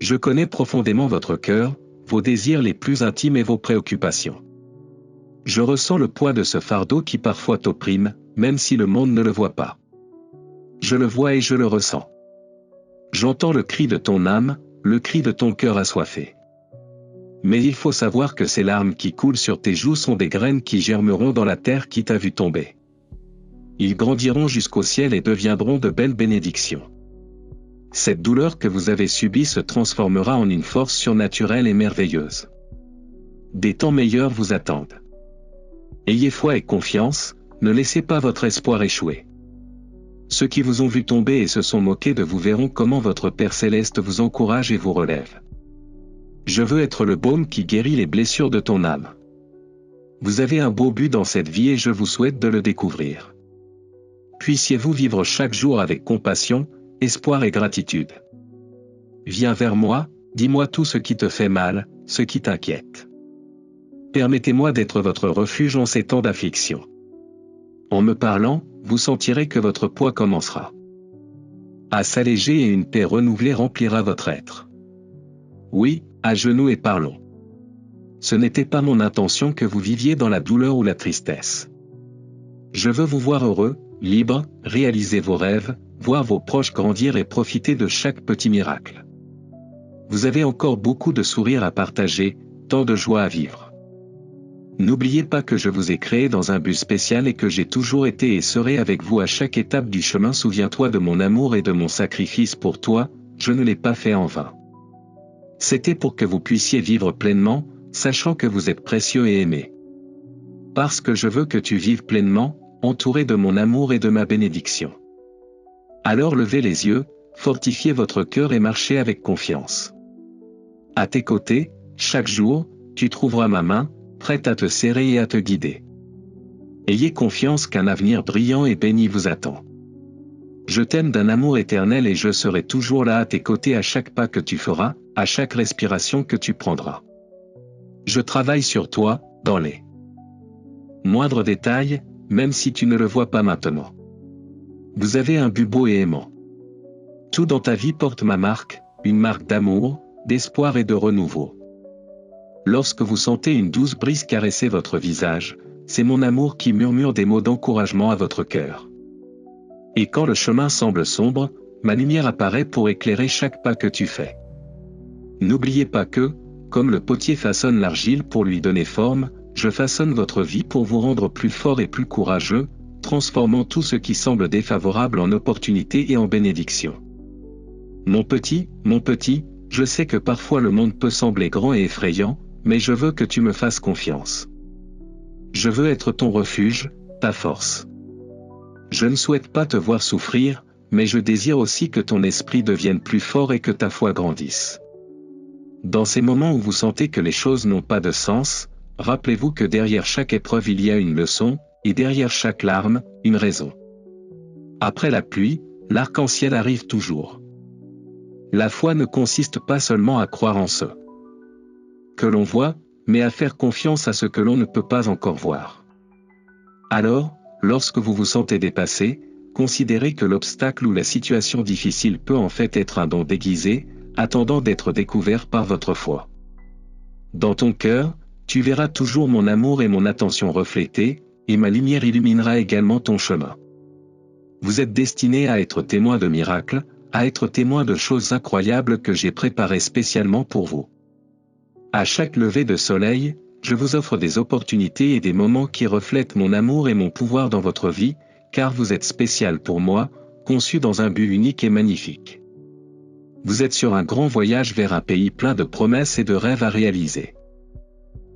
Je connais profondément votre cœur, vos désirs les plus intimes et vos préoccupations. Je ressens le poids de ce fardeau qui parfois t'opprime, même si le monde ne le voit pas. Je le vois et je le ressens. J'entends le cri de ton âme, le cri de ton cœur assoiffé. Mais il faut savoir que ces larmes qui coulent sur tes joues sont des graines qui germeront dans la terre qui t'a vu tomber. Ils grandiront jusqu'au ciel et deviendront de belles bénédictions. Cette douleur que vous avez subie se transformera en une force surnaturelle et merveilleuse. Des temps meilleurs vous attendent. Ayez foi et confiance, ne laissez pas votre espoir échouer. Ceux qui vous ont vu tomber et se sont moqués de vous verront comment votre Père Céleste vous encourage et vous relève. Je veux être le baume qui guérit les blessures de ton âme. Vous avez un beau but dans cette vie et je vous souhaite de le découvrir. Puissiez-vous vivre chaque jour avec compassion, espoir et gratitude. Viens vers moi, dis-moi tout ce qui te fait mal, ce qui t'inquiète. Permettez-moi d'être votre refuge en ces temps d'affliction. En me parlant, vous sentirez que votre poids commencera à s'alléger et une paix renouvelée remplira votre être. Oui, à genoux et parlons. Ce n'était pas mon intention que vous viviez dans la douleur ou la tristesse. Je veux vous voir heureux, libre, réaliser vos rêves, voir vos proches grandir et profiter de chaque petit miracle. Vous avez encore beaucoup de sourires à partager, tant de joie à vivre. N'oubliez pas que je vous ai créé dans un but spécial et que j'ai toujours été et serai avec vous à chaque étape du chemin. Souviens-toi de mon amour et de mon sacrifice pour toi, je ne l'ai pas fait en vain. C'était pour que vous puissiez vivre pleinement, sachant que vous êtes précieux et aimé. Parce que je veux que tu vives pleinement, entouré de mon amour et de ma bénédiction. Alors levez les yeux, fortifiez votre cœur et marchez avec confiance. À tes côtés, chaque jour, tu trouveras ma main, prête à te serrer et à te guider. Ayez confiance qu'un avenir brillant et béni vous attend. Je t'aime d'un amour éternel et je serai toujours là à tes côtés à chaque pas que tu feras, à chaque respiration que tu prendras. Je travaille sur toi, dans les moindres détails, même si tu ne le vois pas maintenant. Vous avez un but beau et aimant. Tout dans ta vie porte ma marque, une marque d'amour, d'espoir et de renouveau. Lorsque vous sentez une douce brise caresser votre visage, c'est mon amour qui murmure des mots d'encouragement à votre cœur. Et quand le chemin semble sombre, ma lumière apparaît pour éclairer chaque pas que tu fais. N'oubliez pas que, comme le potier façonne l'argile pour lui donner forme, je façonne votre vie pour vous rendre plus fort et plus courageux, transformant tout ce qui semble défavorable en opportunité et en bénédiction. Mon petit, je sais que parfois le monde peut sembler grand et effrayant, mais je veux que tu me fasses confiance. Je veux être ton refuge, ta force. Je ne souhaite pas te voir souffrir, mais je désire aussi que ton esprit devienne plus fort et que ta foi grandisse. Dans ces moments où vous sentez que les choses n'ont pas de sens, rappelez-vous que derrière chaque épreuve il y a une leçon, et derrière chaque larme, une raison. Après la pluie, l'arc-en-ciel arrive toujours. La foi ne consiste pas seulement à croire en ce que l'on voit, mais à faire confiance à ce que l'on ne peut pas encore voir. Alors, lorsque vous vous sentez dépassé, considérez que l'obstacle ou la situation difficile peut en fait être un don déguisé, attendant d'être découvert par votre foi. Dans ton cœur, tu verras toujours mon amour et mon attention reflétés, et ma lumière illuminera également ton chemin. Vous êtes destinés à être témoins de miracles, à être témoins de choses incroyables que j'ai préparées spécialement pour vous. À chaque lever de soleil, je vous offre des opportunités et des moments qui reflètent mon amour et mon pouvoir dans votre vie, car vous êtes spécial pour moi, conçu dans un but unique et magnifique. Vous êtes sur un grand voyage vers un pays plein de promesses et de rêves à réaliser.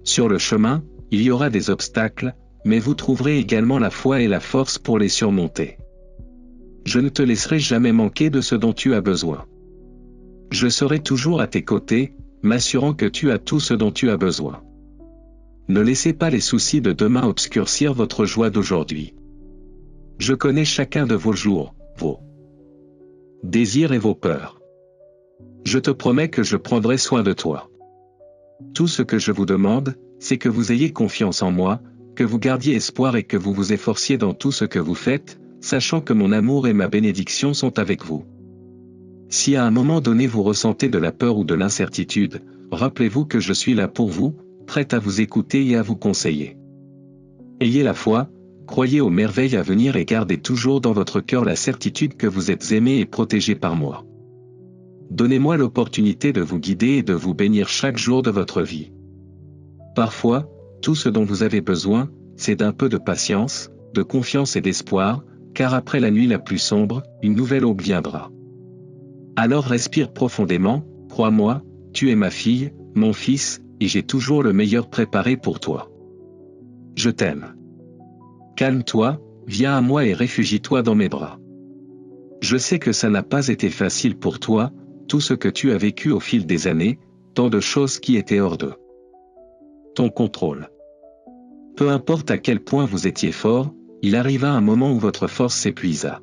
Sur le chemin, il y aura des obstacles, mais vous trouverez également la foi et la force pour les surmonter. Je ne te laisserai jamais manquer de ce dont tu as besoin. Je serai toujours à tes côtés, m'assurant que tu as tout ce dont tu as besoin. Ne laissez pas les soucis de demain obscurcir votre joie d'aujourd'hui. Je connais chacun de vos jours, vos désirs et vos peurs. Je te promets que je prendrai soin de toi. Tout ce que je vous demande, c'est que vous ayez confiance en moi, que vous gardiez espoir et que vous vous efforciez dans tout ce que vous faites, sachant que mon amour et ma bénédiction sont avec vous. Si à un moment donné vous ressentez de la peur ou de l'incertitude, rappelez-vous que je suis là pour vous, prêt à vous écouter et à vous conseiller. Ayez la foi, croyez aux merveilles à venir et gardez toujours dans votre cœur la certitude que vous êtes aimé et protégé par moi. Donnez-moi l'opportunité de vous guider et de vous bénir chaque jour de votre vie. Parfois, tout ce dont vous avez besoin, c'est d'un peu de patience, de confiance et d'espoir, car après la nuit la plus sombre, une nouvelle aube viendra. Alors respire profondément, crois-moi, tu es ma fille, mon fils, et j'ai toujours le meilleur préparé pour toi. Je t'aime. Calme-toi, viens à moi et réfugie-toi dans mes bras. Je sais que ça n'a pas été facile pour toi, tout ce que tu as vécu au fil des années, tant de choses qui étaient hors de ton contrôle. Peu importe à quel point vous étiez fort, il arriva un moment où votre force s'épuisa.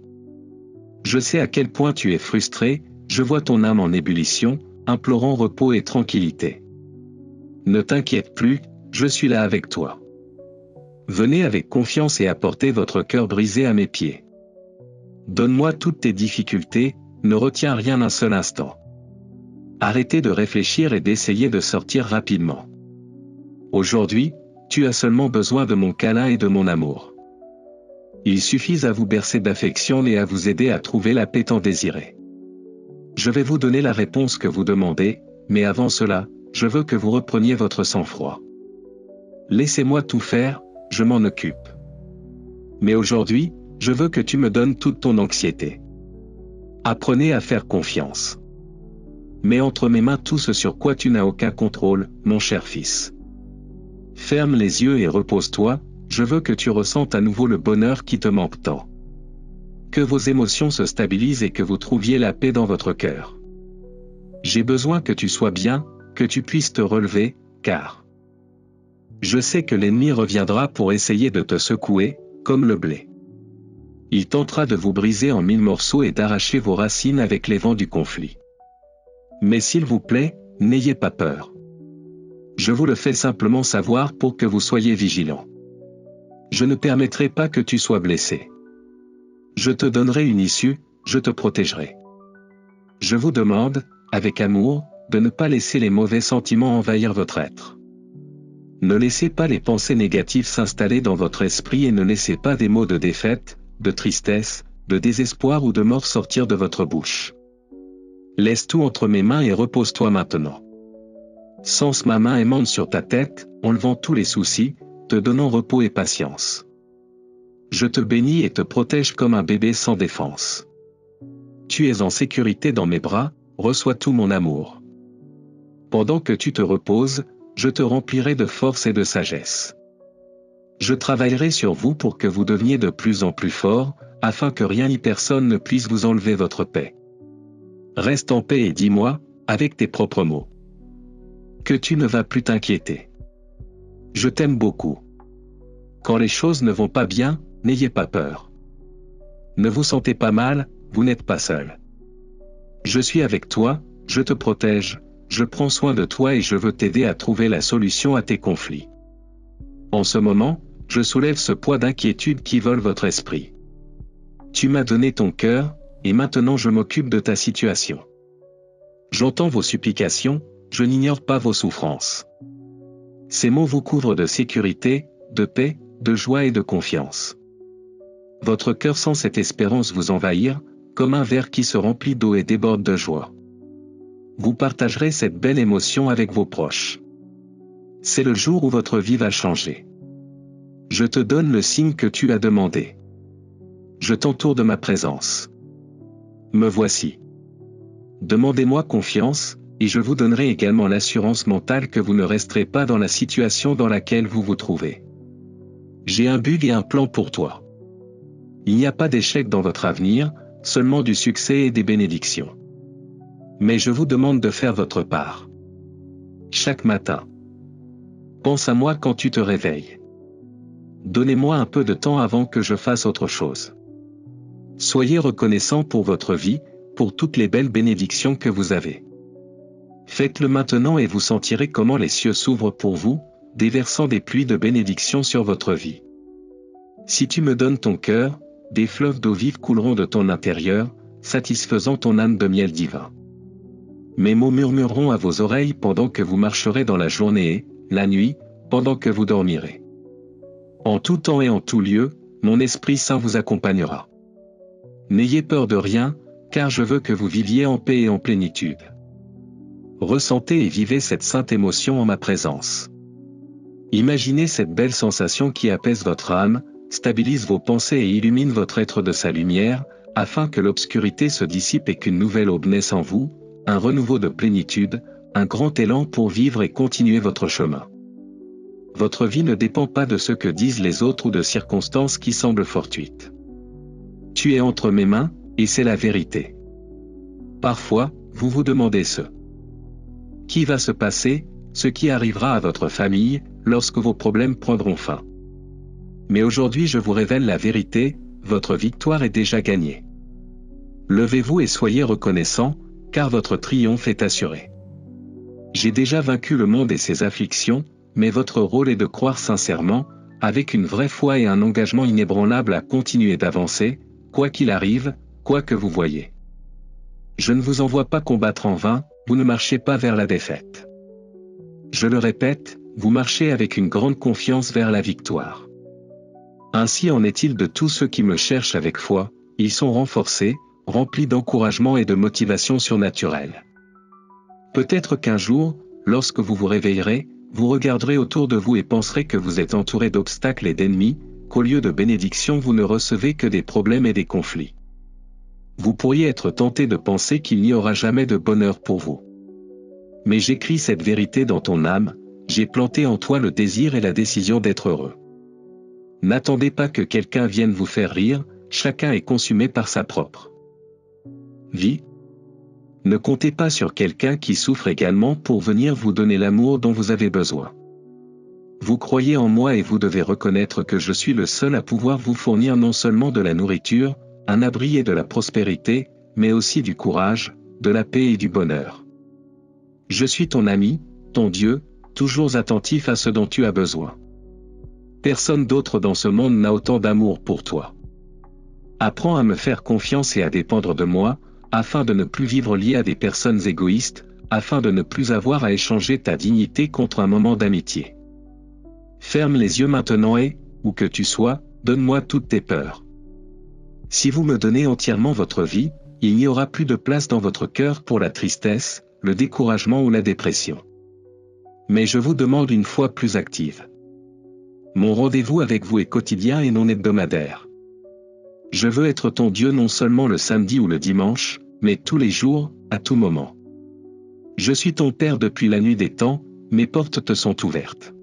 Je sais à quel point tu es frustré, je vois ton âme en ébullition, implorant repos et tranquillité. Ne t'inquiète plus, je suis là avec toi. Venez avec confiance et apportez votre cœur brisé à mes pieds. Donne-moi toutes tes difficultés, ne retiens rien un seul instant. Arrêtez de réfléchir et d'essayer de sortir rapidement. Aujourd'hui, tu as seulement besoin de mon câlin et de mon amour. Il suffit à vous bercer d'affection et à vous aider à trouver la paix tant désirée. Je vais vous donner la réponse que vous demandez, mais avant cela, je veux que vous repreniez votre sang-froid. Laissez-moi tout faire, je m'en occupe. Mais aujourd'hui, je veux que tu me donnes toute ton anxiété. Apprenez à faire confiance. Mets entre mes mains tout ce sur quoi tu n'as aucun contrôle, mon cher fils. Ferme les yeux et repose-toi, je veux que tu ressentes à nouveau le bonheur qui te manque tant. Que vos émotions se stabilisent et que vous trouviez la paix dans votre cœur. J'ai besoin que tu sois bien, que tu puisses te relever, car je sais que l'ennemi reviendra pour essayer de te secouer, comme le blé. Il tentera de vous briser en 1000 morceaux et d'arracher vos racines avec les vents du conflit. Mais s'il vous plaît, n'ayez pas peur. Je vous le fais simplement savoir pour que vous soyez vigilants. Je ne permettrai pas que tu sois blessé. Je te donnerai une issue, je te protégerai. Je vous demande, avec amour, de ne pas laisser les mauvais sentiments envahir votre être. Ne laissez pas les pensées négatives s'installer dans votre esprit et ne laissez pas des mots de défaite, de tristesse, de désespoir ou de mort sortir de votre bouche. Laisse tout entre mes mains et repose-toi maintenant. Sens ma main aimante sur ta tête, enlevant tous les soucis, te donnant repos et patience. Je te bénis et te protège comme un bébé sans défense. Tu es en sécurité dans mes bras, reçois tout mon amour. Pendant que tu te reposes, je te remplirai de force et de sagesse. Je travaillerai sur vous pour que vous deveniez de plus en plus fort, afin que rien ni personne ne puisse vous enlever votre paix. Reste en paix et dis-moi, avec tes propres mots, que tu ne vas plus t'inquiéter. Je t'aime beaucoup. Quand les choses ne vont pas bien, n'ayez pas peur. Ne vous sentez pas mal, vous n'êtes pas seul. Je suis avec toi, je te protège, je prends soin de toi et je veux t'aider à trouver la solution à tes conflits. En ce moment, je soulève ce poids d'inquiétude qui vole votre esprit. Tu m'as donné ton cœur, et maintenant je m'occupe de ta situation. J'entends vos supplications, je n'ignore pas vos souffrances. Ces mots vous couvrent de sécurité, de paix, de joie et de confiance. Votre cœur sent cette espérance vous envahir, comme un verre qui se remplit d'eau et déborde de joie. Vous partagerez cette belle émotion avec vos proches. C'est le jour où votre vie va changer. Je te donne le signe que tu as demandé. Je t'entoure de ma présence. Me voici. Demandez-moi confiance, et je vous donnerai également l'assurance mentale que vous ne resterez pas dans la situation dans laquelle vous vous trouvez. J'ai un but et un plan pour toi. Il n'y a pas d'échec dans votre avenir, seulement du succès et des bénédictions. Mais je vous demande de faire votre part. Chaque matin. Pense à moi quand tu te réveilles. Donnez-moi un peu de temps avant que je fasse autre chose. Soyez reconnaissant pour votre vie, pour toutes les belles bénédictions que vous avez. Faites-le maintenant et vous sentirez comment les cieux s'ouvrent pour vous, déversant des pluies de bénédictions sur votre vie. Si tu me donnes ton cœur, des fleuves d'eau vive couleront de ton intérieur, satisfaisant ton âme de miel divin. Mes mots murmureront à vos oreilles pendant que vous marcherez dans la journée et, la nuit, pendant que vous dormirez. En tout temps et en tout lieu, mon Esprit Saint vous accompagnera. N'ayez peur de rien, car je veux que vous viviez en paix et en plénitude. Ressentez et vivez cette sainte émotion en ma présence. Imaginez cette belle sensation qui apaise votre âme, stabilise vos pensées et illumine votre être de sa lumière, afin que l'obscurité se dissipe et qu'une nouvelle aube naisse en vous, un renouveau de plénitude, un grand élan pour vivre et continuer votre chemin. Votre vie ne dépend pas de ce que disent les autres ou de circonstances qui semblent fortuites. Tu es entre mes mains, et c'est la vérité. Parfois, vous vous demandez ce qui va se passer, ce qui arrivera à votre famille, lorsque vos problèmes prendront fin. Mais aujourd'hui je vous révèle la vérité, votre victoire est déjà gagnée. Levez-vous et soyez reconnaissants, car votre triomphe est assuré. J'ai déjà vaincu le monde et ses afflictions, mais votre rôle est de croire sincèrement, avec une vraie foi et un engagement inébranlable à continuer d'avancer, quoi qu'il arrive, quoi que vous voyez. Je ne vous envoie pas combattre en vain, vous ne marchez pas vers la défaite. Je le répète, vous marchez avec une grande confiance vers la victoire. Ainsi en est-il de tous ceux qui me cherchent avec foi, ils sont renforcés, remplis d'encouragement et de motivation surnaturelle. Peut-être qu'un jour, lorsque vous vous réveillerez, vous regarderez autour de vous et penserez que vous êtes entouré d'obstacles et d'ennemis, qu'au lieu de bénédictions vous ne recevez que des problèmes et des conflits. Vous pourriez être tenté de penser qu'il n'y aura jamais de bonheur pour vous. Mais j'écris cette vérité dans ton âme, j'ai planté en toi le désir et la décision d'être heureux. N'attendez pas que quelqu'un vienne vous faire rire, chacun est consumé par sa propre vie. Ne comptez pas sur quelqu'un qui souffre également pour venir vous donner l'amour dont vous avez besoin. Vous croyez en moi et vous devez reconnaître que je suis le seul à pouvoir vous fournir non seulement de la nourriture, un abri et de la prospérité, mais aussi du courage, de la paix et du bonheur. Je suis ton ami, ton Dieu, toujours attentif à ce dont tu as besoin. Personne d'autre dans ce monde n'a autant d'amour pour toi. Apprends à me faire confiance et à dépendre de moi, afin de ne plus vivre lié à des personnes égoïstes, afin de ne plus avoir à échanger ta dignité contre un moment d'amitié. Ferme les yeux maintenant et, où que tu sois, donne-moi toutes tes peurs. Si vous me donnez entièrement votre vie, il n'y aura plus de place dans votre cœur pour la tristesse, le découragement ou la dépression. Mais je vous demande une foi plus active. Mon rendez-vous avec vous est quotidien et non hebdomadaire. Je veux être ton Dieu non seulement le samedi ou le dimanche, mais tous les jours, à tout moment. Je suis ton Père depuis la nuit des temps, mes portes te sont ouvertes.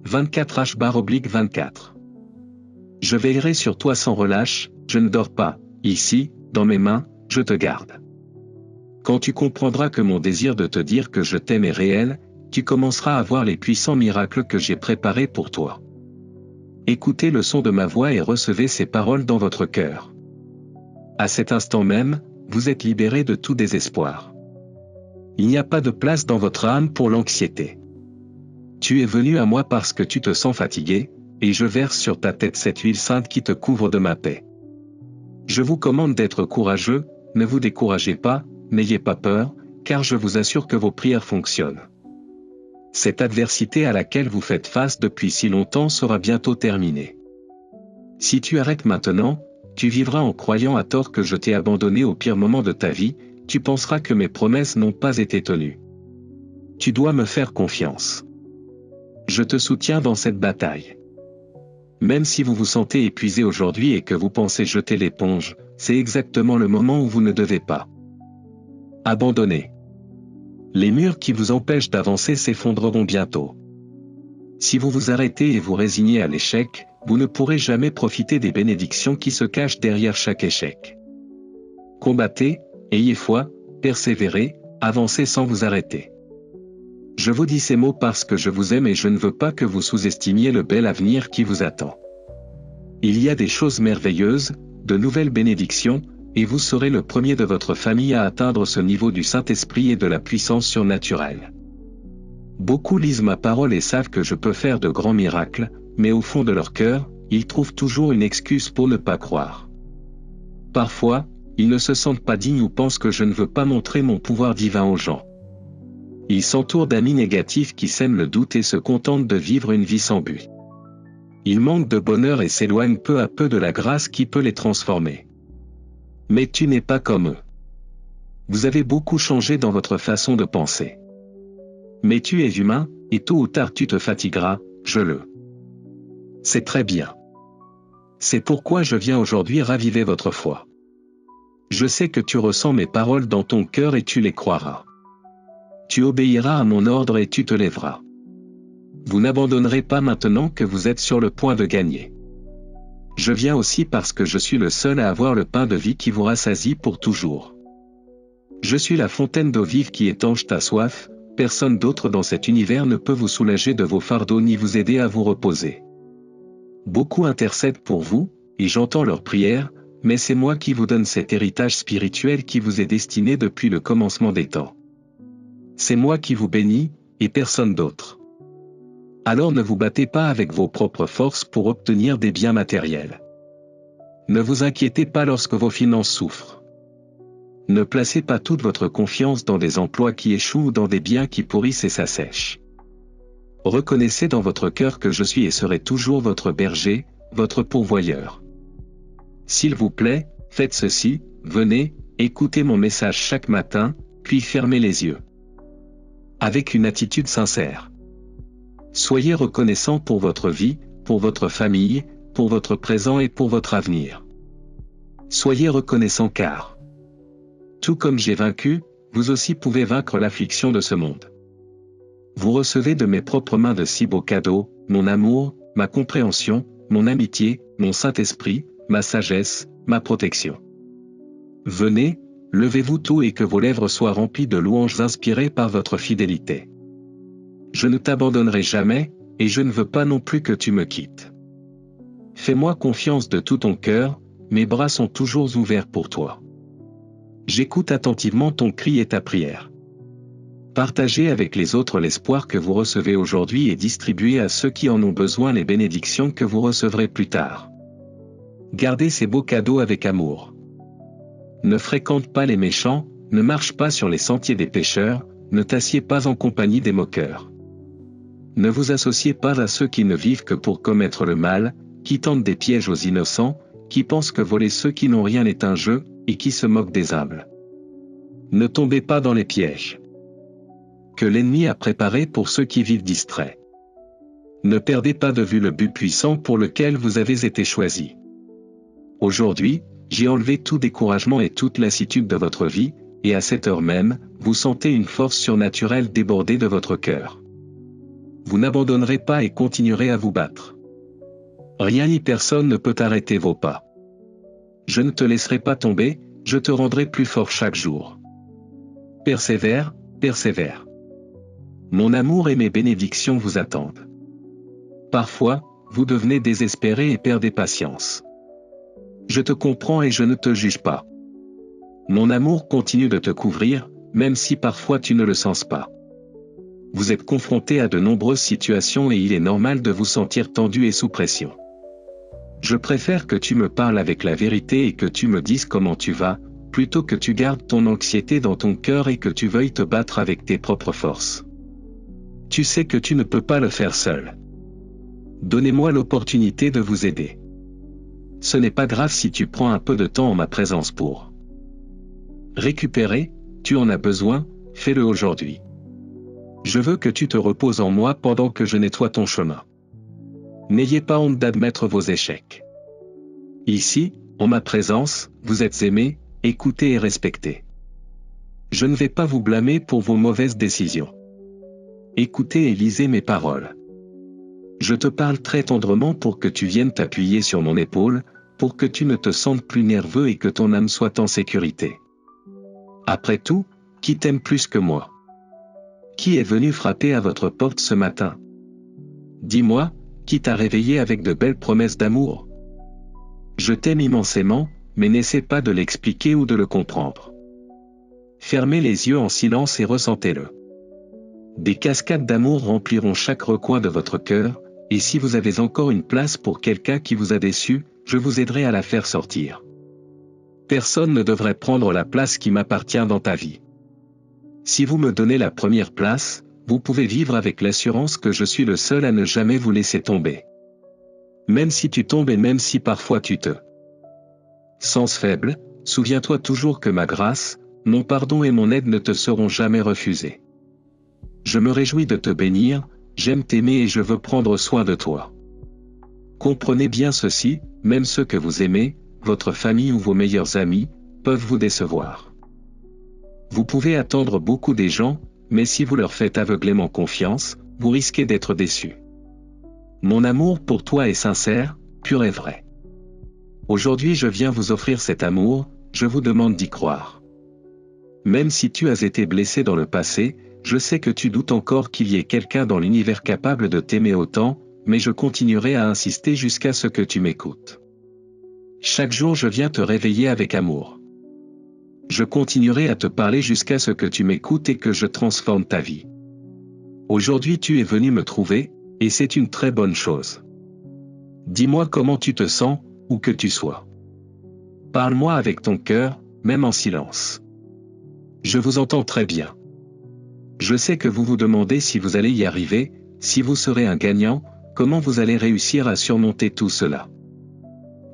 24H/24. Je veillerai sur toi sans relâche, je ne dors pas, ici, dans mes mains, je te garde. Quand tu comprendras que mon désir de te dire que je t'aime est réel, tu commenceras à voir les puissants miracles que j'ai préparés pour toi. Écoutez le son de ma voix et recevez ces paroles dans votre cœur. À cet instant même, vous êtes libéré de tout désespoir. Il n'y a pas de place dans votre âme pour l'anxiété. Tu es venu à moi parce que tu te sens fatigué, et je verse sur ta tête cette huile sainte qui te couvre de ma paix. Je vous commande d'être courageux, ne vous découragez pas, n'ayez pas peur, car je vous assure que vos prières fonctionnent. Cette adversité à laquelle vous faites face depuis si longtemps sera bientôt terminée. Si tu arrêtes maintenant, tu vivras en croyant à tort que je t'ai abandonné au pire moment de ta vie, tu penseras que mes promesses n'ont pas été tenues. Tu dois me faire confiance. Je te soutiens dans cette bataille. Même si vous vous sentez épuisé aujourd'hui et que vous pensez jeter l'éponge, c'est exactement le moment où vous ne devez pas abandonner. Les murs qui vous empêchent d'avancer s'effondreront bientôt. Si vous vous arrêtez et vous résignez à l'échec, vous ne pourrez jamais profiter des bénédictions qui se cachent derrière chaque échec. Combattez, ayez foi, persévérez, avancez sans vous arrêter. Je vous dis ces mots parce que je vous aime et je ne veux pas que vous sous-estimiez le bel avenir qui vous attend. Il y a des choses merveilleuses, de nouvelles bénédictions, et vous serez le premier de votre famille à atteindre ce niveau du Saint-Esprit et de la puissance surnaturelle. Beaucoup lisent ma parole et savent que je peux faire de grands miracles, mais au fond de leur cœur, ils trouvent toujours une excuse pour ne pas croire. Parfois, Ils ne se sentent pas dignes ou pensent que je ne veux pas montrer mon pouvoir divin aux gens. Ils s'entourent d'amis négatifs qui sèment le doute et se contentent de vivre une vie sans but. Ils manquent de bonheur et s'éloignent peu à peu de la grâce qui peut les transformer. Mais tu n'es pas comme eux. Vous avez beaucoup changé dans votre façon de penser. Mais tu es humain, et tôt ou tard tu te fatigueras, je le. C'est très bien. C'est pourquoi je viens aujourd'hui raviver votre foi. Je sais que tu ressens mes paroles dans ton cœur et tu les croiras. Tu obéiras à mon ordre et tu te lèveras. Vous n'abandonnerez pas maintenant que vous êtes sur le point de gagner. Je viens aussi parce que je suis le seul à avoir le pain de vie qui vous rassasie pour toujours. Je suis la fontaine d'eau vive qui étanche ta soif, personne d'autre dans cet univers ne peut vous soulager de vos fardeaux ni vous aider à vous reposer. Beaucoup intercèdent pour vous, et j'entends leurs prières, mais c'est moi qui vous donne cet héritage spirituel qui vous est destiné depuis le commencement des temps. C'est moi qui vous bénis, et personne d'autre. Alors ne vous battez pas avec vos propres forces pour obtenir des biens matériels. Ne vous inquiétez pas lorsque vos finances souffrent. Ne placez pas toute votre confiance dans des emplois qui échouent ou dans des biens qui pourrissent et s'assèchent. Reconnaissez dans votre cœur que je suis et serai toujours votre berger, votre pourvoyeur. S'il vous plaît, faites ceci, venez, écoutez mon message chaque matin, puis fermez les yeux. Avec une attitude sincère. Soyez reconnaissant pour votre vie, pour votre famille, pour votre présent et pour votre avenir. Soyez reconnaissant car, tout comme j'ai vaincu, vous aussi pouvez vaincre l'affliction de ce monde. Vous recevez de mes propres mains de si beaux cadeaux, mon amour, ma compréhension, mon amitié, mon Saint-Esprit, ma sagesse, ma protection. Venez, levez-vous tôt et que vos lèvres soient remplies de louanges inspirées par votre fidélité. Je ne t'abandonnerai jamais, et je ne veux pas non plus que tu me quittes. Fais-moi confiance de tout ton cœur, mes bras sont toujours ouverts pour toi. J'écoute attentivement ton cri et ta prière. Partagez avec les autres l'espoir que vous recevez aujourd'hui et distribuez à ceux qui en ont besoin les bénédictions que vous recevrez plus tard. Gardez ces beaux cadeaux avec amour. Ne fréquente pas les méchants, ne marche pas sur les sentiers des pécheurs, ne t'assieds pas en compagnie des moqueurs. Ne vous associez pas à ceux qui ne vivent que pour commettre le mal, qui tentent des pièges aux innocents, qui pensent que voler ceux qui n'ont rien est un jeu, et qui se moquent des humbles. Ne tombez pas dans les pièges que l'ennemi a préparés pour ceux qui vivent distraits. Ne perdez pas de vue le but puissant pour lequel vous avez été choisi. Aujourd'hui, j'ai enlevé tout découragement et toute lassitude de votre vie, et à cette heure même, vous sentez une force surnaturelle déborder de votre cœur. Vous n'abandonnerez pas et continuerez à vous battre. Rien ni personne ne peut arrêter vos pas. Je ne te laisserai pas tomber, je te rendrai plus fort chaque jour. Persévère, persévère. Mon amour et mes bénédictions vous attendent. Parfois, vous devenez désespéré et perdez patience. Je te comprends et je ne te juge pas. Mon amour continue de te couvrir, même si parfois tu ne le sens pas. Vous êtes confronté à de nombreuses situations et il est normal de vous sentir tendu et sous pression. Je préfère que tu me parles avec la vérité et que tu me dises comment tu vas, plutôt que tu gardes ton anxiété dans ton cœur et que tu veuilles te battre avec tes propres forces. Tu sais que tu ne peux pas le faire seul. Donnez-moi l'opportunité de vous aider. Ce n'est pas grave si tu prends un peu de temps en ma présence pour récupérer, tu en as besoin, fais-le aujourd'hui. Je veux que tu te reposes en moi pendant que je nettoie ton chemin. N'ayez pas honte d'admettre vos échecs. Ici, en ma présence, vous êtes aimé, écouté et respecté. Je ne vais pas vous blâmer pour vos mauvaises décisions. Écoutez et lisez mes paroles. Je te parle très tendrement pour que tu viennes t'appuyer sur mon épaule, pour que tu ne te sentes plus nerveux et que ton âme soit en sécurité. Après tout, qui t'aime plus que moi? Qui est venu frapper à votre porte ce matin? Dis-moi, qui t'a réveillé avec de belles promesses d'amour? Je t'aime immensément, mais n'essaie pas de l'expliquer ou de le comprendre. Fermez les yeux en silence et ressentez-le. Des cascades d'amour rempliront chaque recoin de votre cœur, et si vous avez encore une place pour quelqu'un qui vous a déçu, je vous aiderai à la faire sortir. Personne ne devrait prendre la place qui m'appartient dans ta vie. Si vous me donnez la première place, vous pouvez vivre avec l'assurance que je suis le seul à ne jamais vous laisser tomber. Même si tu tombes et même si parfois tu te sens faible, souviens-toi toujours que ma grâce, mon pardon et mon aide ne te seront jamais refusés. Je me réjouis de te bénir, j'aime t'aimer et je veux prendre soin de toi. Comprenez bien ceci, même ceux que vous aimez, votre famille ou vos meilleurs amis, peuvent vous décevoir. Vous pouvez attendre beaucoup des gens, mais si vous leur faites aveuglément confiance, vous risquez d'être déçus. Mon amour pour toi est sincère, pur et vrai. Aujourd'hui je viens vous offrir cet amour, je vous demande d'y croire. Même si tu as été blessé dans le passé, je sais que tu doutes encore qu'il y ait quelqu'un dans l'univers capable de t'aimer autant, mais je continuerai à insister jusqu'à ce que tu m'écoutes. Chaque jour je viens te réveiller avec amour. Je continuerai à te parler jusqu'à ce que tu m'écoutes et que je transforme ta vie. Aujourd'hui tu es venu me trouver, et c'est une très bonne chose. Dis-moi comment tu te sens, où que tu sois. Parle-moi avec ton cœur, même en silence. Je vous entends très bien. Je sais que vous vous demandez si vous allez y arriver, si vous serez un gagnant, comment vous allez réussir à surmonter tout cela.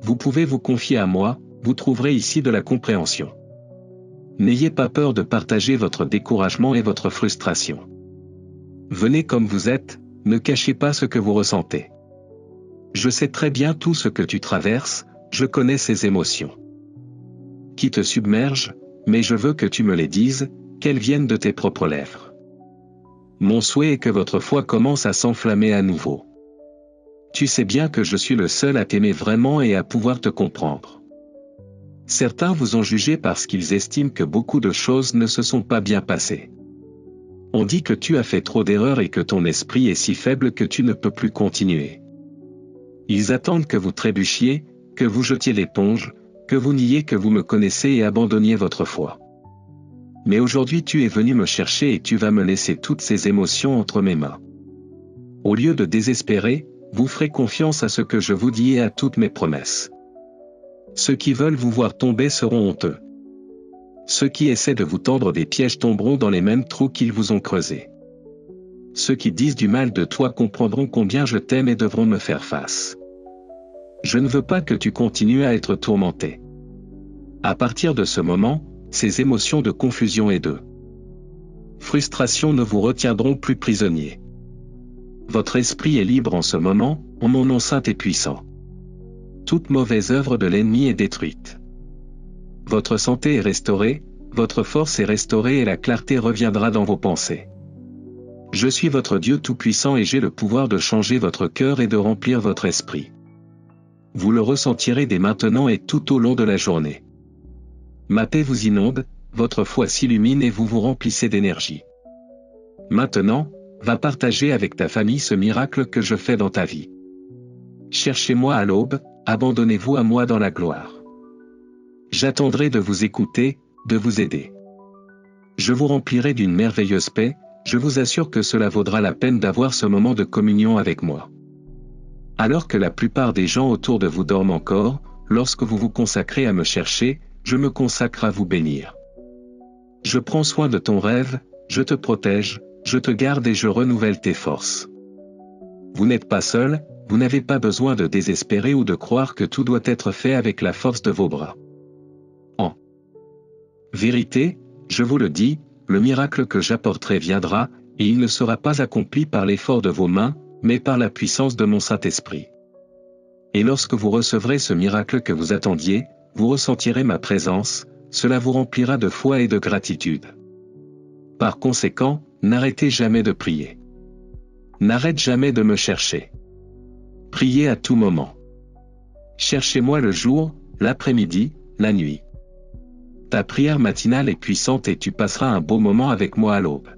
Vous pouvez vous confier à moi, vous trouverez ici de la compréhension. N'ayez pas peur de partager votre découragement et votre frustration. Venez comme vous êtes, ne cachez pas ce que vous ressentez. Je sais très bien tout ce que tu traverses, je connais ces émotions qui te submergent, mais je veux que tu me les dises, qu'elles viennent de tes propres lèvres. Mon souhait est que votre foi commence à s'enflammer à nouveau. Tu sais bien que je suis le seul à t'aimer vraiment et à pouvoir te comprendre. Certains vous ont jugé parce qu'ils estiment que beaucoup de choses ne se sont pas bien passées. On dit que tu as fait trop d'erreurs et que ton esprit est si faible que tu ne peux plus continuer. Ils attendent que vous trébuchiez, que vous jetiez l'éponge, que vous niiez que vous me connaissez et abandonniez votre foi. Mais aujourd'hui tu es venu me chercher et tu vas me laisser toutes ces émotions entre mes mains. Au lieu de désespérer, vous ferez confiance à ce que je vous dis et à toutes mes promesses. Ceux qui veulent vous voir tomber seront honteux. Ceux qui essaient de vous tendre des pièges tomberont dans les mêmes trous qu'ils vous ont creusés. Ceux qui disent du mal de toi comprendront combien je t'aime et devront me faire face. Je ne veux pas que tu continues à être tourmenté. À partir de ce moment, ces émotions de confusion et de frustration ne vous retiendront plus prisonnier. Votre esprit est libre en ce moment, en mon nom saint et puissant. Toute mauvaise œuvre de l'ennemi est détruite. Votre santé est restaurée, votre force est restaurée et la clarté reviendra dans vos pensées. Je suis votre Dieu Tout-Puissant et j'ai le pouvoir de changer votre cœur et de remplir votre esprit. Vous le ressentirez dès maintenant et tout au long de la journée. Ma paix vous inonde, votre foi s'illumine et vous vous remplissez d'énergie. Maintenant, va partager avec ta famille ce miracle que je fais dans ta vie. Cherchez-moi à l'aube, abandonnez-vous à moi dans la gloire. J'attendrai de vous écouter, de vous aider. Je vous remplirai d'une merveilleuse paix, je vous assure que cela vaudra la peine d'avoir ce moment de communion avec moi. Alors que la plupart des gens autour de vous dorment encore, lorsque vous vous consacrez à me chercher, je me consacre à vous bénir. Je prends soin de ton rêve, je te protège, je te garde et je renouvelle tes forces. Vous n'êtes pas seul, vous n'avez pas besoin de désespérer ou de croire que tout doit être fait avec la force de vos bras. En vérité, je vous le dis, le miracle que j'apporterai viendra, et il ne sera pas accompli par l'effort de vos mains, mais par la puissance de mon Saint-Esprit. Et lorsque vous recevrez ce miracle que vous attendiez, vous ressentirez ma présence, cela vous remplira de foi et de gratitude. Par conséquent, n'arrêtez jamais de prier. N'arrête jamais de me chercher. Priez à tout moment. Cherchez-moi le jour, l'après-midi, la nuit. Ta prière matinale est puissante et tu passeras un beau moment avec moi à l'aube.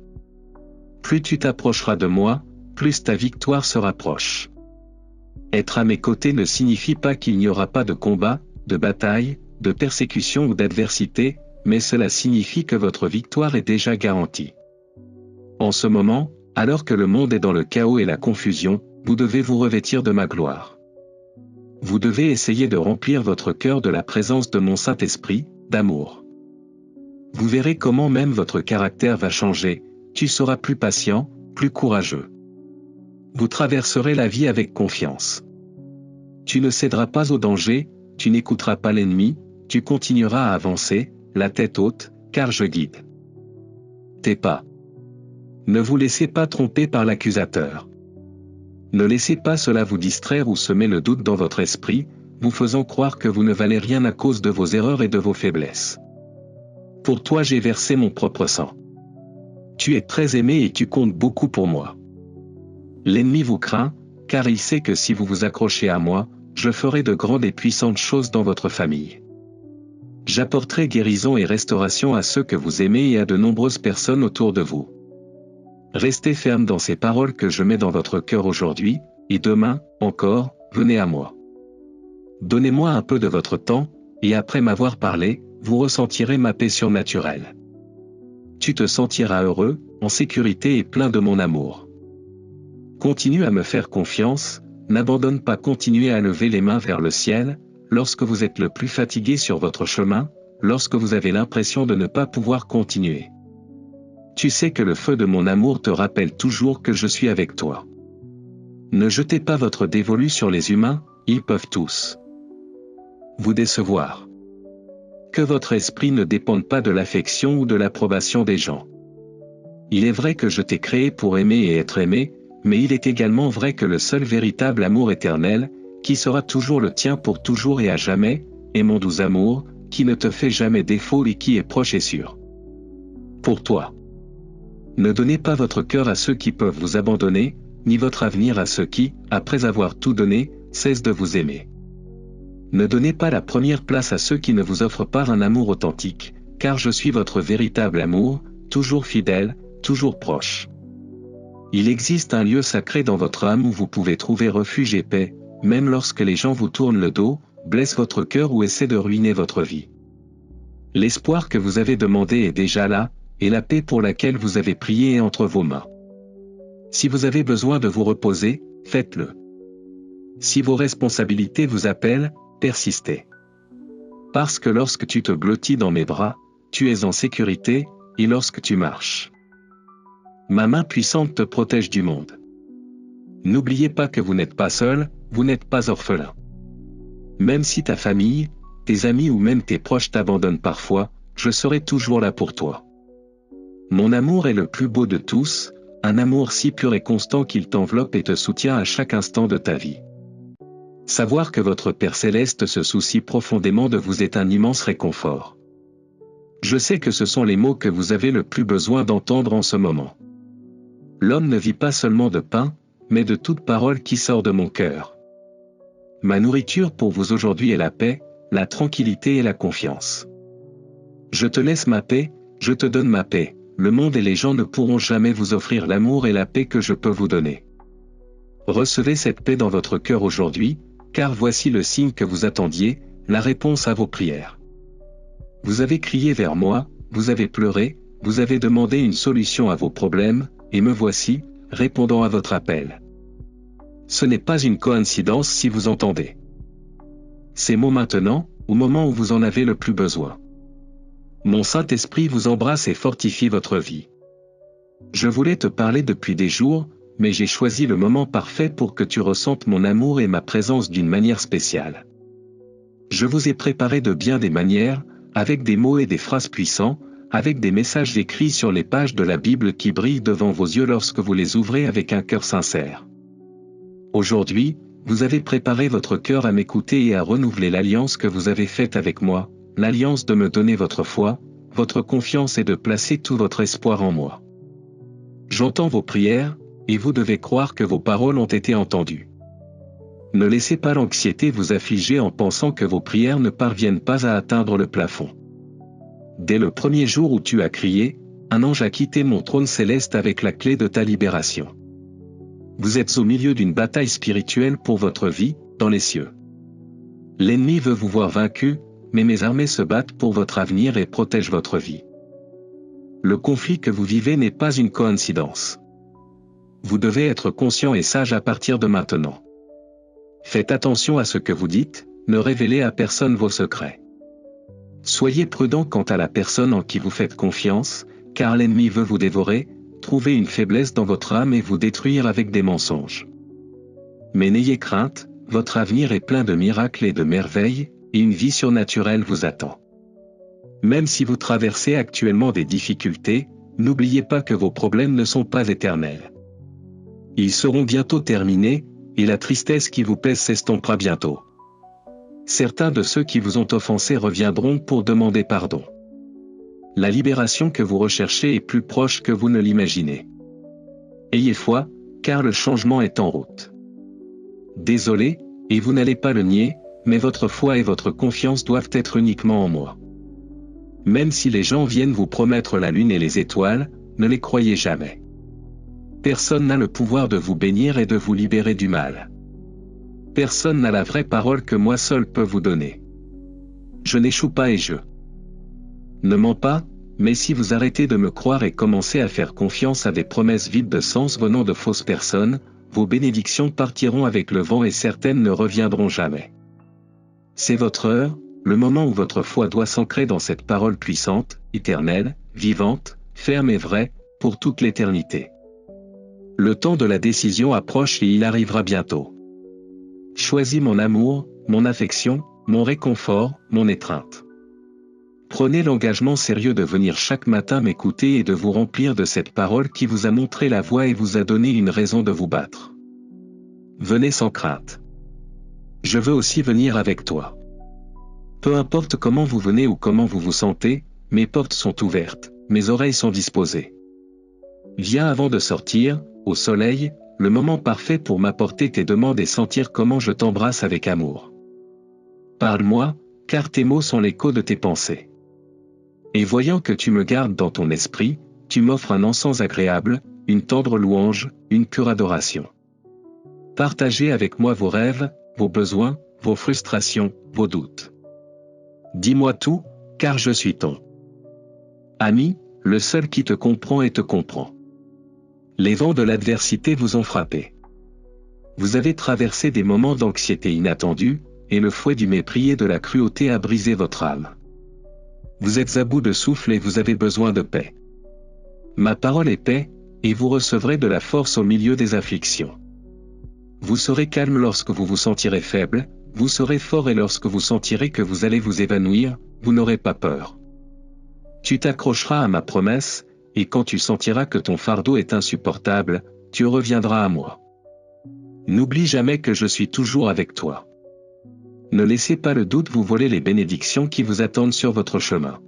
Plus tu t'approcheras de moi, plus ta victoire se rapproche. Être à mes côtés ne signifie pas qu'il n'y aura pas de combat, de bataille, de persécution ou d'adversité, mais cela signifie que votre victoire est déjà garantie. En ce moment, alors que le monde est dans le chaos et la confusion, vous devez vous revêtir de ma gloire. Vous devez essayer de remplir votre cœur de la présence de mon Saint-Esprit, d'amour. Vous verrez comment même votre caractère va changer, tu seras plus patient, plus courageux. Vous traverserez la vie avec confiance. Tu ne céderas pas au danger, tu n'écouteras pas l'ennemi, tu continueras à avancer, la tête haute, car je guide tes pas. Ne vous laissez pas tromper par l'accusateur. Ne laissez pas cela vous distraire ou semer le doute dans votre esprit, vous faisant croire que vous ne valez rien à cause de vos erreurs et de vos faiblesses. Pour toi j'ai versé mon propre sang. Tu es très aimé et tu comptes beaucoup pour moi. L'ennemi vous craint, car il sait que si vous vous accrochez à moi, je ferai de grandes et puissantes choses dans votre famille. J'apporterai guérison et restauration à ceux que vous aimez et à de nombreuses personnes autour de vous. Restez ferme dans ces paroles que je mets dans votre cœur aujourd'hui, et demain, encore, venez à moi. Donnez-moi un peu de votre temps, et après m'avoir parlé, vous ressentirez ma paix surnaturelle. Tu te sentiras heureux, en sécurité et plein de mon amour. Continue à me faire confiance, n'abandonne pas, continuez à lever les mains vers le ciel, lorsque vous êtes le plus fatigué sur votre chemin, lorsque vous avez l'impression de ne pas pouvoir continuer. Tu sais que le feu de mon amour te rappelle toujours que je suis avec toi. Ne jetez pas votre dévolu sur les humains, ils peuvent tous vous décevoir. Que votre esprit ne dépende pas de l'affection ou de l'approbation des gens. Il est vrai que je t'ai créé pour aimer et être aimé, mais il est également vrai que le seul véritable amour éternel, qui sera toujours le tien pour toujours et à jamais, est mon doux amour, qui ne te fait jamais défaut et qui est proche et sûr. Pour toi. Ne donnez pas votre cœur à ceux qui peuvent vous abandonner, ni votre avenir à ceux qui, après avoir tout donné, cessent de vous aimer. Ne donnez pas la première place à ceux qui ne vous offrent pas un amour authentique, car je suis votre véritable amour, toujours fidèle, toujours proche. Il existe un lieu sacré dans votre âme où vous pouvez trouver refuge et paix, même lorsque les gens vous tournent le dos, blessent votre cœur ou essaient de ruiner votre vie. L'espoir que vous avez demandé est déjà là, et la paix pour laquelle vous avez prié est entre vos mains. Si vous avez besoin de vous reposer, faites-le. Si vos responsabilités vous appellent, persistez. Parce que lorsque tu te blottis dans mes bras, tu es en sécurité, et lorsque tu marches, ma main puissante te protège du monde. N'oubliez pas que vous n'êtes pas seul, vous n'êtes pas orphelin. Même si ta famille, tes amis ou même tes proches t'abandonnent parfois, je serai toujours là pour toi. Mon amour est le plus beau de tous, un amour si pur et constant qu'il t'enveloppe et te soutient à chaque instant de ta vie. Savoir que votre Père Céleste se soucie profondément de vous est un immense réconfort. Je sais que ce sont les mots que vous avez le plus besoin d'entendre en ce moment. L'homme ne vit pas seulement de pain, mais de toute parole qui sort de mon cœur. Ma nourriture pour vous aujourd'hui est la paix, la tranquillité et la confiance. Je te laisse ma paix, je te donne ma paix. Le monde et les gens ne pourront jamais vous offrir l'amour et la paix que je peux vous donner. Recevez cette paix dans votre cœur aujourd'hui, car voici le signe que vous attendiez, la réponse à vos prières. Vous avez crié vers moi, vous avez pleuré, vous avez demandé une solution à vos problèmes, et me voici, répondant à votre appel. Ce n'est pas une coïncidence si vous entendez ces mots maintenant, au moment où vous en avez le plus besoin. Mon Saint-Esprit vous embrasse et fortifie votre vie. Je voulais te parler depuis des jours, mais j'ai choisi le moment parfait pour que tu ressentes mon amour et ma présence d'une manière spéciale. Je vous ai préparé de bien des manières, avec des mots et des phrases puissants, avec des messages écrits sur les pages de la Bible qui brillent devant vos yeux lorsque vous les ouvrez avec un cœur sincère. Aujourd'hui, vous avez préparé votre cœur à m'écouter et à renouveler l'alliance que vous avez faite avec moi, l'alliance de me donner votre foi, votre confiance et de placer tout votre espoir en moi. J'entends vos prières, et vous devez croire que vos paroles ont été entendues. Ne laissez pas l'anxiété vous affliger en pensant que vos prières ne parviennent pas à atteindre le plafond. Dès le premier jour où tu as crié, un ange a quitté mon trône céleste avec la clé de ta libération. Vous êtes au milieu d'une bataille spirituelle pour votre vie, dans les cieux. L'ennemi veut vous voir vaincu, mais mes armées se battent pour votre avenir et protègent votre vie. Le conflit que vous vivez n'est pas une coïncidence. Vous devez être conscient et sage à partir de maintenant. Faites attention à ce que vous dites, ne révélez à personne vos secrets. Soyez prudent quant à la personne en qui vous faites confiance, car l'ennemi veut vous dévorer, trouver une faiblesse dans votre âme et vous détruire avec des mensonges. Mais n'ayez crainte, votre avenir est plein de miracles et de merveilles, et une vie surnaturelle vous attend. Même si vous traversez actuellement des difficultés, n'oubliez pas que vos problèmes ne sont pas éternels. Ils seront bientôt terminés, et la tristesse qui vous pèse s'estompera bientôt. Certains de ceux qui vous ont offensé reviendront pour demander pardon. La libération que vous recherchez est plus proche que vous ne l'imaginez. Ayez foi, car le changement est en route. Désolé, et vous n'allez pas le nier, mais votre foi et votre confiance doivent être uniquement en moi. Même si les gens viennent vous promettre la lune et les étoiles, ne les croyez jamais. Personne n'a le pouvoir de vous bénir et de vous libérer du mal. Personne n'a la vraie parole que moi seul peux vous donner. Je n'échoue pas et je ne mens pas, mais si vous arrêtez de me croire et commencez à faire confiance à des promesses vides de sens venant de fausses personnes, vos bénédictions partiront avec le vent et certaines ne reviendront jamais. C'est votre heure, le moment où votre foi doit s'ancrer dans cette parole puissante, éternelle, vivante, ferme et vraie, pour toute l'éternité. Le temps de la décision approche et il arrivera bientôt. Choisis mon amour, mon affection, mon réconfort, mon étreinte. Prenez l'engagement sérieux de venir chaque matin m'écouter et de vous remplir de cette parole qui vous a montré la voie et vous a donné une raison de vous battre. Venez sans crainte. Je veux aussi venir avec toi. Peu importe comment vous venez ou comment vous vous sentez, mes portes sont ouvertes, mes oreilles sont disposées. Viens avant de sortir, au soleil, le moment parfait pour m'apporter tes demandes et sentir comment je t'embrasse avec amour. Parle-moi, car tes mots sont l'écho de tes pensées. Et voyant que tu me gardes dans ton esprit, tu m'offres un encens agréable, une tendre louange, une pure adoration. Partagez avec moi vos rêves, vos besoins, vos frustrations, vos doutes. Dis-moi tout, car je suis ton ami, le seul qui te comprend et te comprend. Les vents de l'adversité vous ont frappé. Vous avez traversé des moments d'anxiété inattendus, et le fouet du mépris et de la cruauté a brisé votre âme. Vous êtes à bout de souffle et vous avez besoin de paix. Ma parole est paix, et vous recevrez de la force au milieu des afflictions. Vous serez calme lorsque vous vous sentirez faible, vous serez fort et lorsque vous sentirez que vous allez vous évanouir, vous n'aurez pas peur. Tu t'accrocheras à ma promesse, et quand tu sentiras que ton fardeau est insupportable, tu reviendras à moi. N'oublie jamais que je suis toujours avec toi. Ne laissez pas le doute vous voler les bénédictions qui vous attendent sur votre chemin.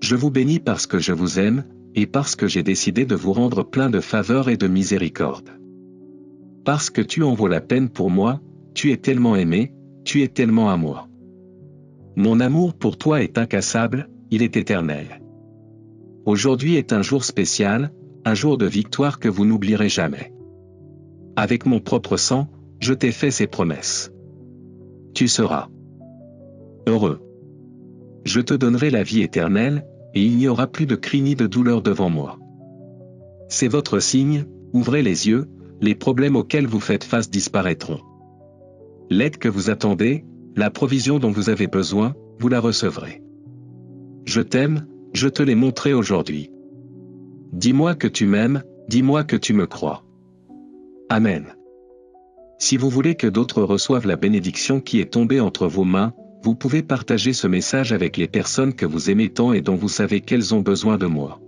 Je vous bénis parce que je vous aime, et parce que j'ai décidé de vous rendre plein de faveur et de miséricorde. Parce que tu en vaux la peine pour moi, tu es tellement aimé, tu es tellement à moi. Mon amour pour toi est incassable, il est éternel. Aujourd'hui est un jour spécial, un jour de victoire que vous n'oublierez jamais. Avec mon propre sang, je t'ai fait ces promesses. Tu seras heureux. Je te donnerai la vie éternelle, et il n'y aura plus de cris ni de douleur devant moi. C'est votre signe, ouvrez les yeux, les problèmes auxquels vous faites face disparaîtront. L'aide que vous attendez, la provision dont vous avez besoin, vous la recevrez. Je t'aime, je te l'ai montré aujourd'hui. Dis-moi que tu m'aimes, dis-moi que tu me crois. Amen. Si vous voulez que d'autres reçoivent la bénédiction qui est tombée entre vos mains, vous pouvez partager ce message avec les personnes que vous aimez tant et dont vous savez qu'elles ont besoin de moi.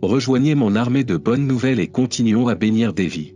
Rejoignez mon armée de bonnes nouvelles et continuons à bénir des vies.